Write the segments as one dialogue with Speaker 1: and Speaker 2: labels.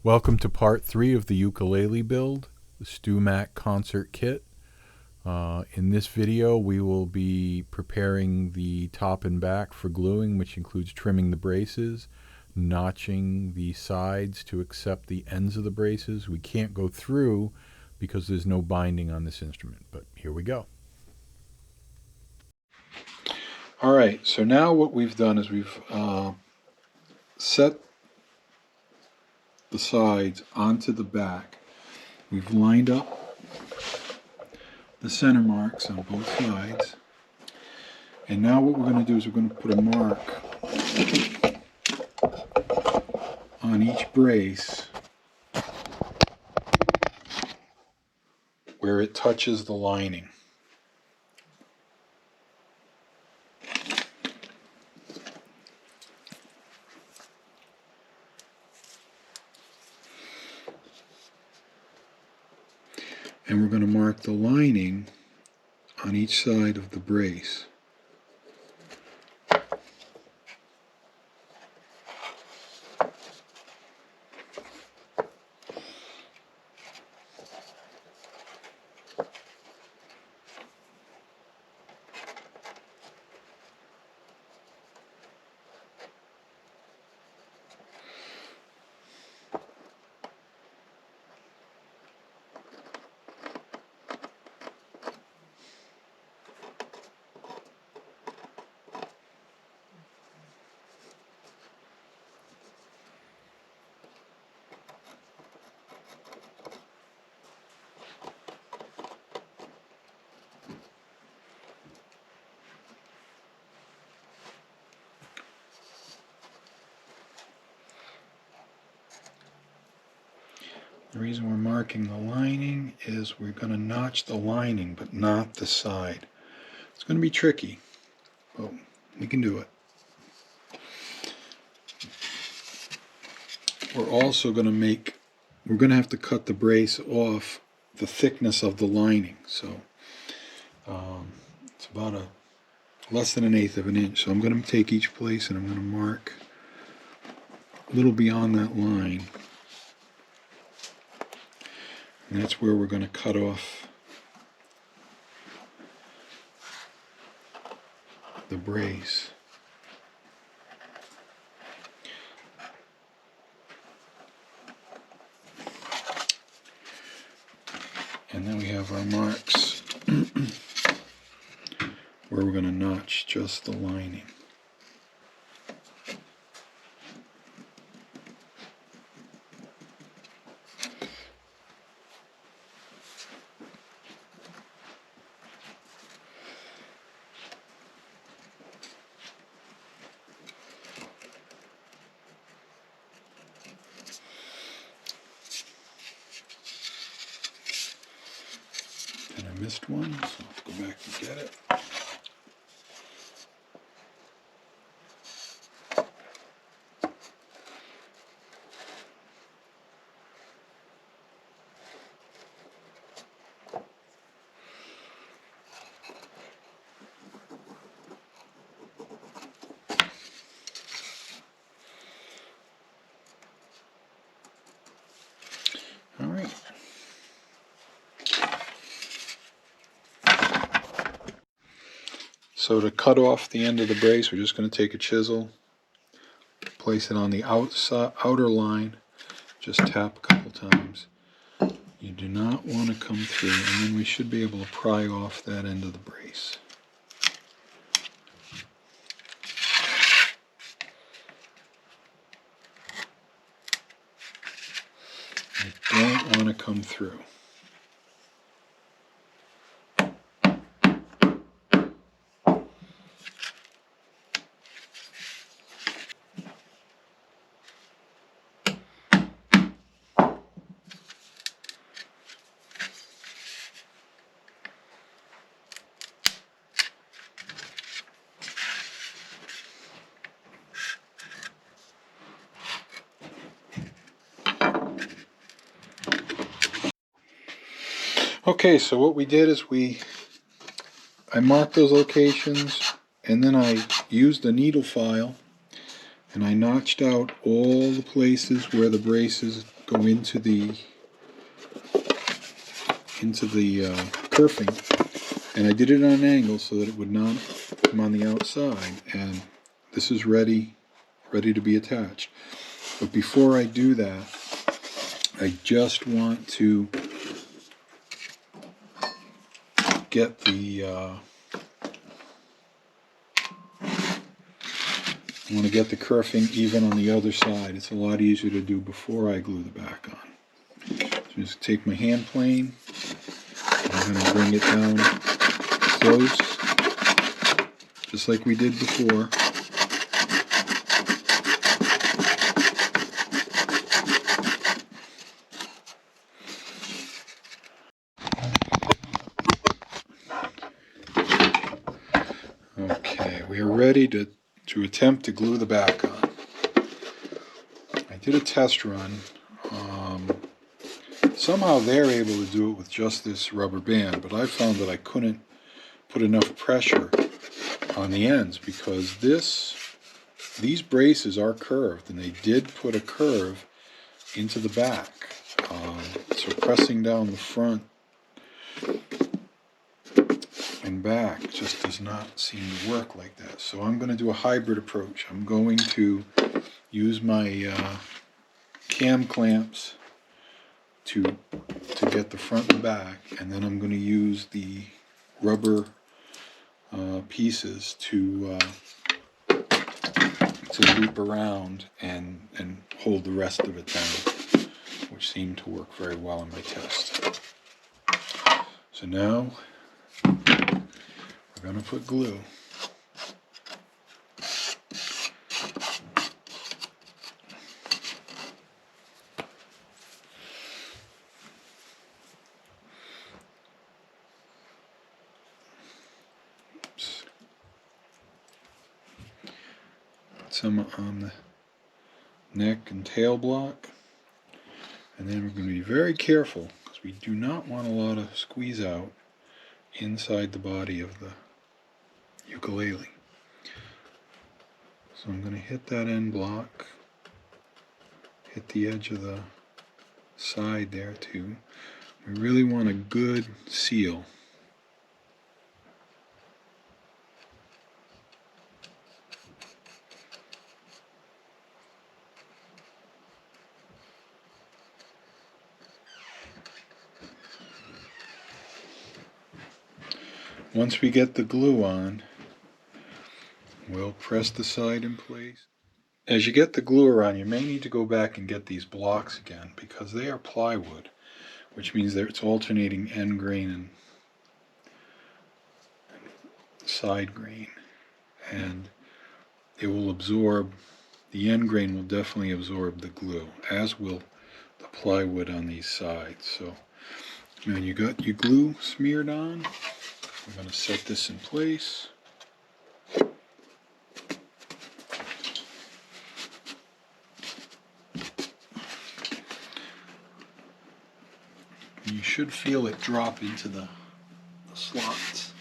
Speaker 1: Welcome to part 3 of the ukulele build, the StewMac concert kit. In this video we will be preparing the top and back for gluing, which includes trimming the braces, notching the sides to accept the ends of the braces. We can't go through because there's no binding on this instrument, but here we go. Alright, so now what we've done is we've set the sides onto the back. We've lined up the center marks on both sides, and now what we're going to do is we're going to put a mark on each brace where it touches the lining. And we're going to mark the lining on each side of the brace. The reason we're marking the lining is we're going to notch the lining, but not the side. It's going to be tricky, but we can do it. We're also going to have to cut the brace off the thickness of the lining. So it's about less than 1/8 of an inch. So I'm going to take each place and I'm going to mark a little beyond that line. And that's where we're going to cut off the brace. And then we have our marks where we're going to notch just the lining. And I missed one, so I'll have to go back and get it. All right. So to cut off the end of the brace, we're just going to take a chisel, place it on the outer line, just tap a couple times. You do not want to come through, and then we should be able to pry off that end of the brace. You don't want to come through. Okay, so what we did is I marked those locations, and then I used a needle file and I notched out all the places where the braces go into the kerfing, and I did it on an angle so that it would not come on the outside, and this is ready to be attached. But before I do that, I just want to get the kerfing even on the other side. It's a lot easier to do before I glue the back on. So just take my hand plane, I'm going to bring it down close, just like we did before. Okay, we are ready to attempt to glue the back on. I did a test run. Somehow they're able to do it with just this rubber band, but I found that I couldn't put enough pressure on the ends because these braces are curved, and they did put a curve into the back. So pressing down the front and back just does not seem to work like that. So I'm going to do a hybrid approach. I'm going to use my cam clamps to get the front and back, and then I'm going to use the rubber pieces to loop around and hold the rest of it down, which seemed to work very well in my test. So now we're going to put glue. Some on the neck and tail block, and then we're going to be very careful because we do not want a lot of squeeze out inside the body of the ukulele. So I'm going to hit that end block, hit the edge of the side there too. We really want a good seal. Once we get the glue on, we'll press the side in place. As you get the glue around, you may need to go back and get these blocks again because they are plywood, which means that it's alternating end grain and side grain, and it will absorb, the end grain will definitely absorb the glue, as will the plywood on these sides. So when you got your glue smeared on, I'm going to set this in place. And you should feel it drop into the slots.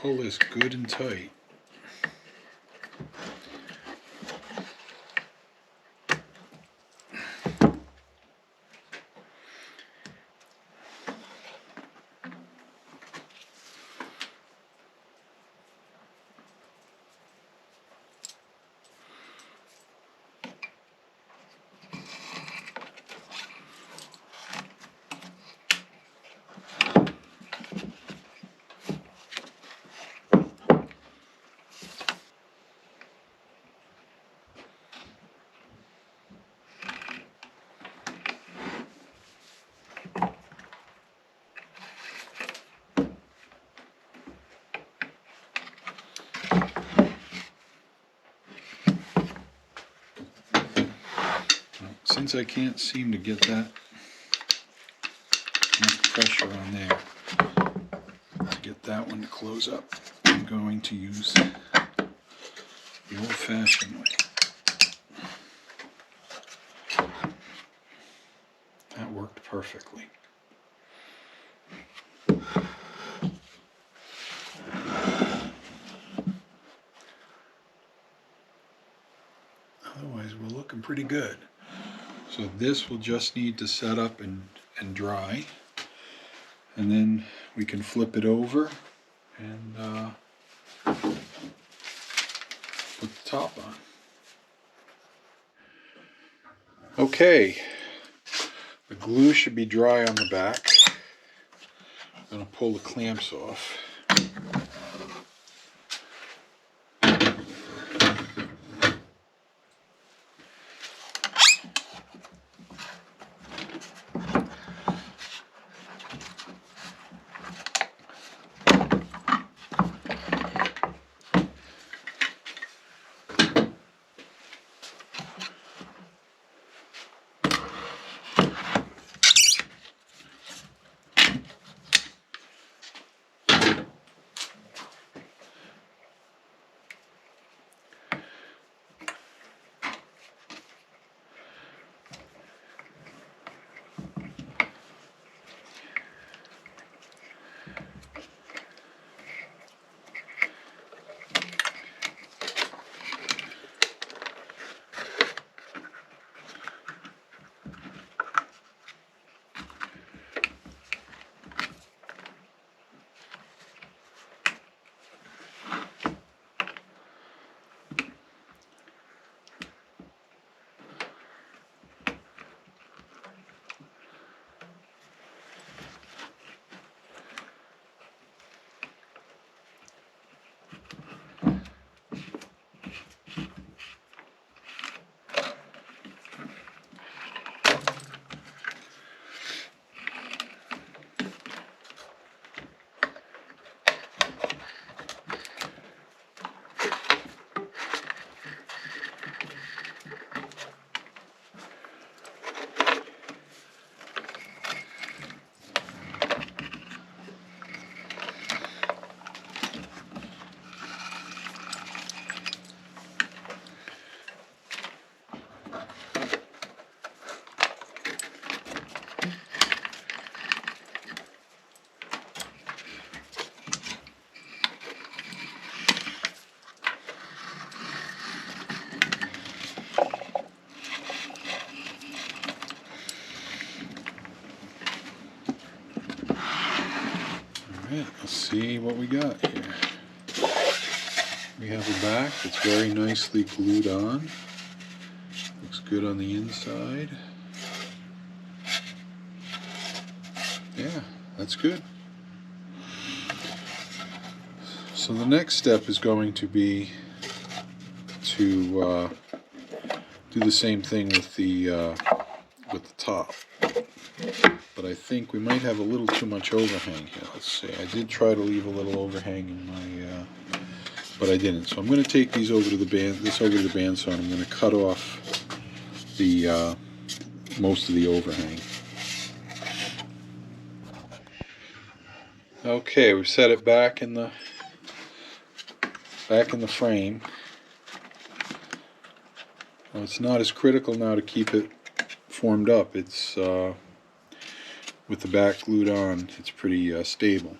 Speaker 1: pull this good and tight. Since I can't seem to get that enough pressure on there to get that one to close up, I'm going to use the old-fashioned way. That worked perfectly. Otherwise, we're looking pretty good. So this will just need to set up and dry, and then we can flip it over and put the top on. Okay, the glue should be dry on the back. I'm going to pull the clamps off. Alright, let's see what we got here. We have a back that's very nicely glued on. Looks good on the inside. Yeah, that's good. So the next step is going to be to do the same thing with the top. But I think we might have a little too much overhang here. Let's see. I did try to leave a little overhang in my, but I didn't. So I'm going to take these over to the bandsaw, and I'm going to cut off the most of the overhang. Okay, we've set it back in the frame. Well, it's not as critical now to keep it formed up. It's with the back glued on, it's pretty stable.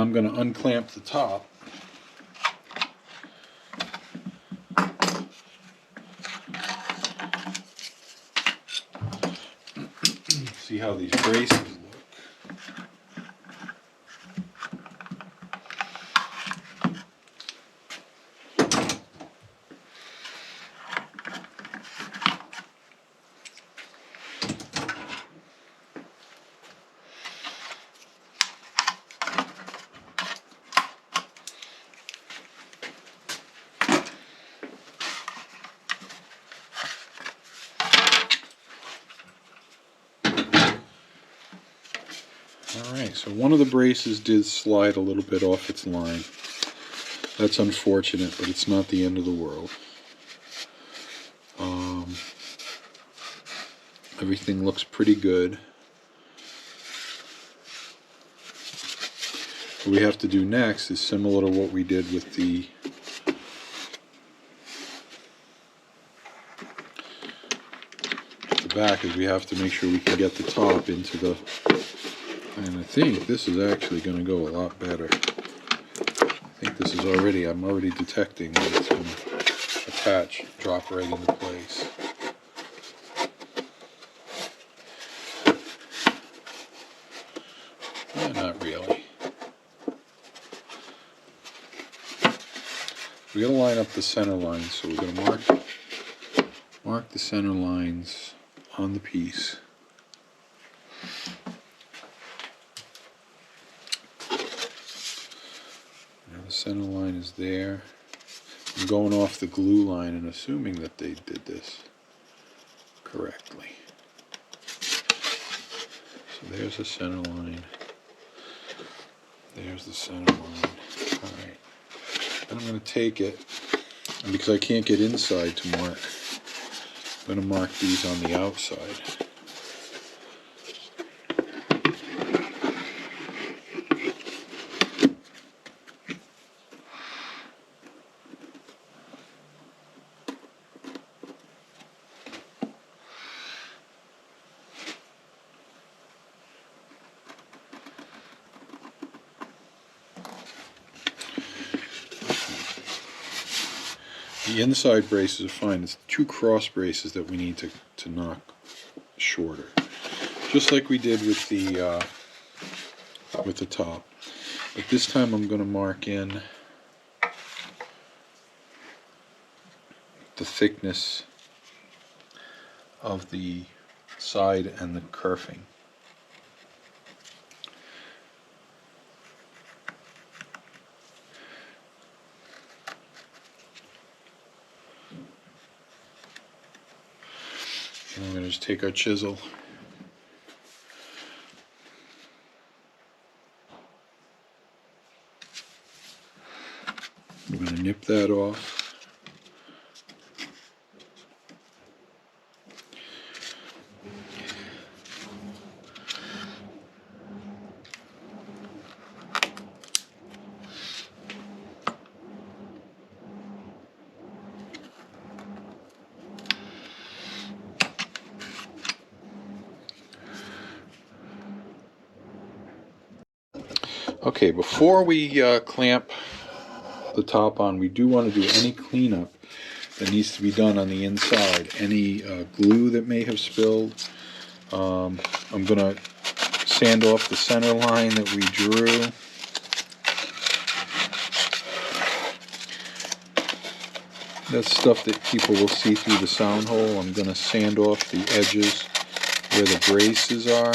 Speaker 1: I'm going to unclamp the top. See how these braces look. Alright, so one of the braces did slide a little bit off its line. That's unfortunate, but it's not the end of the world. Everything looks pretty good. What we have to do next is similar to what we did with the back, is we have to make sure we can get the top into the, and I think this is actually going to go a lot better. I think this is already, I'm already detecting that it's going to attach, drop right into place. Not really. We got to line up the center lines, so we're going to mark the center lines on the piece. Now the center line is there. I'm going off the glue line and assuming that they did this correctly. So there's the center line. There's the center line. Alright. Then I'm going to take it, and because I can't get inside to mark, I'm going to mark these on the outside. The inside braces are fine. It's the two cross braces that we need to knock shorter, just like we did with the top. But this time I'm going to mark in the thickness of the side and the kerfing. And we're going to just take our chisel . We're going to nip that off. Okay, before we clamp the top on, we do want to do any cleanup that needs to be done on the inside. Any glue that may have spilled. I'm going to sand off the center line that we drew. That's stuff that people will see through the sound hole. I'm going to sand off the edges where the braces are.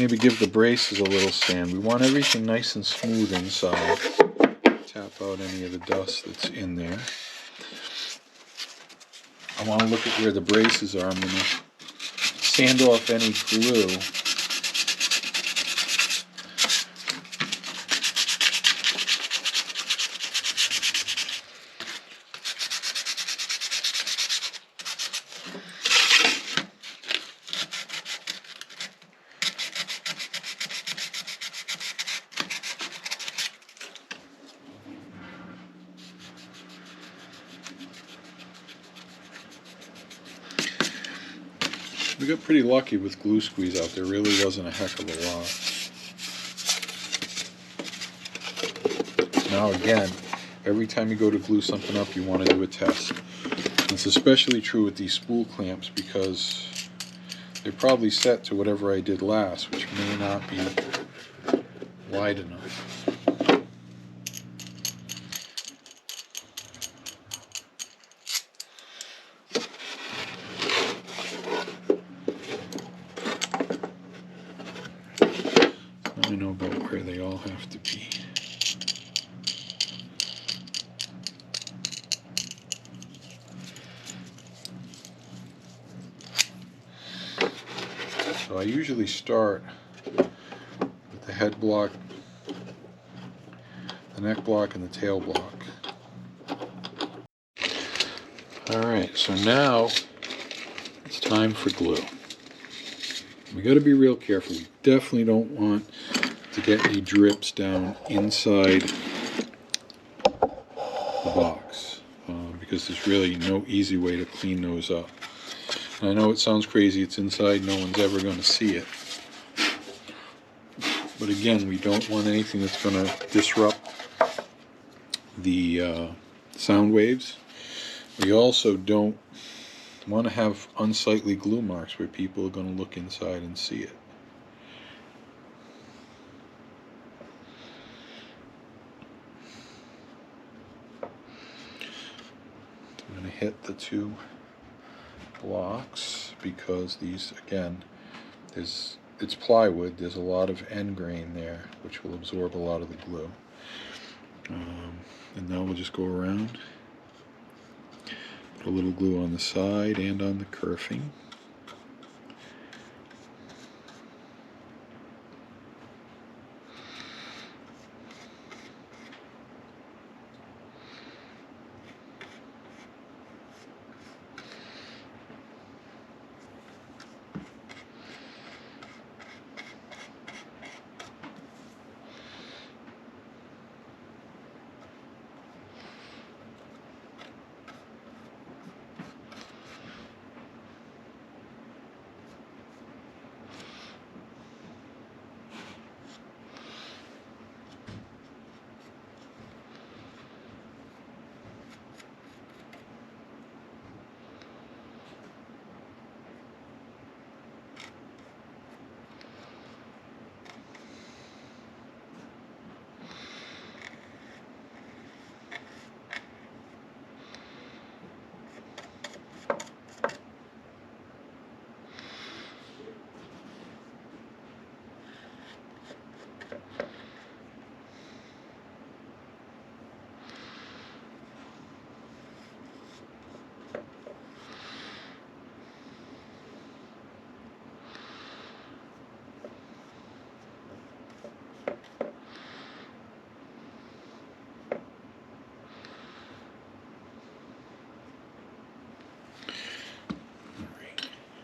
Speaker 1: Maybe give the braces a little sand. We want everything nice and smooth inside. Tap out any of the dust that's in there. I want to look at where the braces are. I'm going to sand off any glue. We got pretty lucky with glue squeeze out there. Really wasn't a heck of a lot. Now again, every time you go to glue something up, you want to do a test. It's especially true with these spool clamps because they're probably set to whatever I did last, which may not be wide enough. I know about where they all have to be. So I usually start with the head block, the neck block, and the tail block. Alright, so now it's time for glue. We got to be real careful. We definitely don't want to get any drips down inside the box because there's really no easy way to clean those up. And I know it sounds crazy, it's inside, no one's ever going to see it. But again, we don't want anything that's going to disrupt the sound waves. We also don't want to have unsightly glue marks where people are going to look inside and see it. I'm going to hit the two blocks because these, again, it's plywood. There's a lot of end grain there which will absorb a lot of the glue. And now we'll just go around, put a little glue on the side and on the kerfing.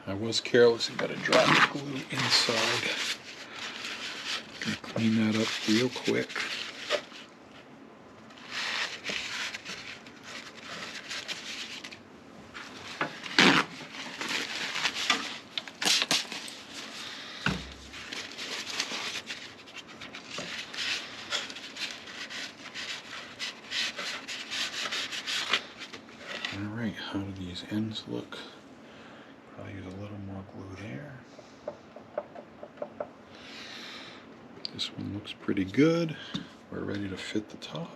Speaker 1: I was careless and got a drop of glue inside. Gonna clean that up real quick. Alright, how do these ends look? I'll use a little more glue there. This one looks pretty good. We're ready to fit the top.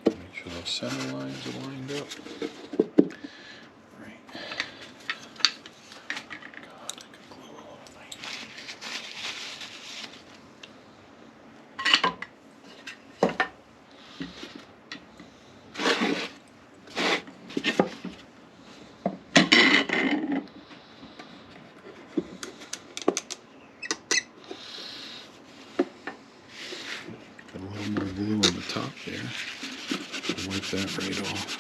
Speaker 1: Make sure those center lines are lined up. Got a little more glue on the top there. I'll wipe that right off.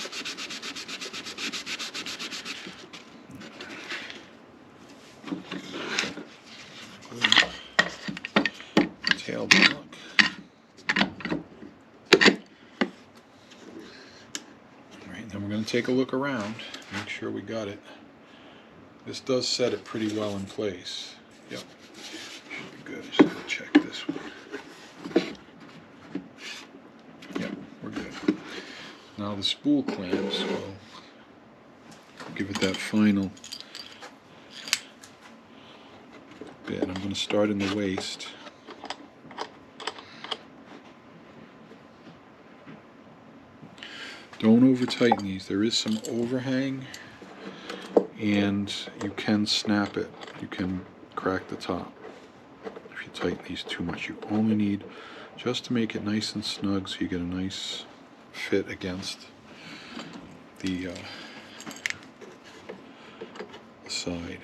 Speaker 1: I'm going to take a look around, make sure we got it. This does set it pretty well in place. Yep, should be good. Just going to check this one. Yep, we're good. Now the spool clamps, will give it that final bit. I'm going to start in the waist. Don't over tighten these. There is some overhang and you can snap it. You can crack the top if you tighten these too much. You only need just to make it nice and snug so you get a nice fit against the side.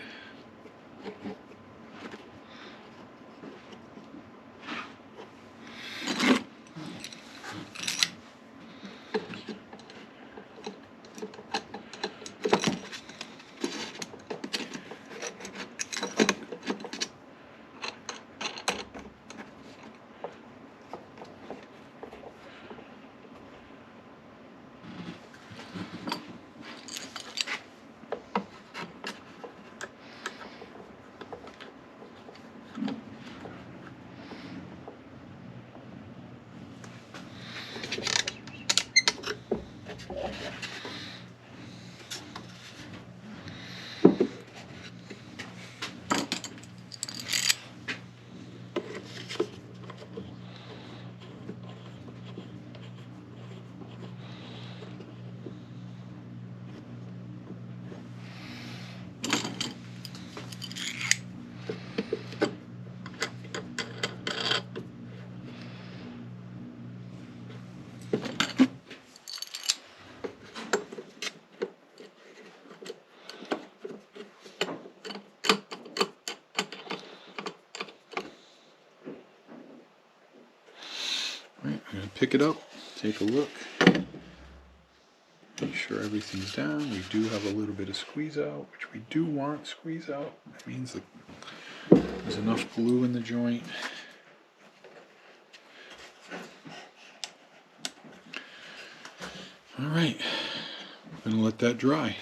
Speaker 1: Right, I'm going to pick it up, take a look, make sure everything's down. We do have a little bit of squeeze out, which we do want squeeze out. That means that there's enough glue in the joint. Alright, I'm going to let that dry.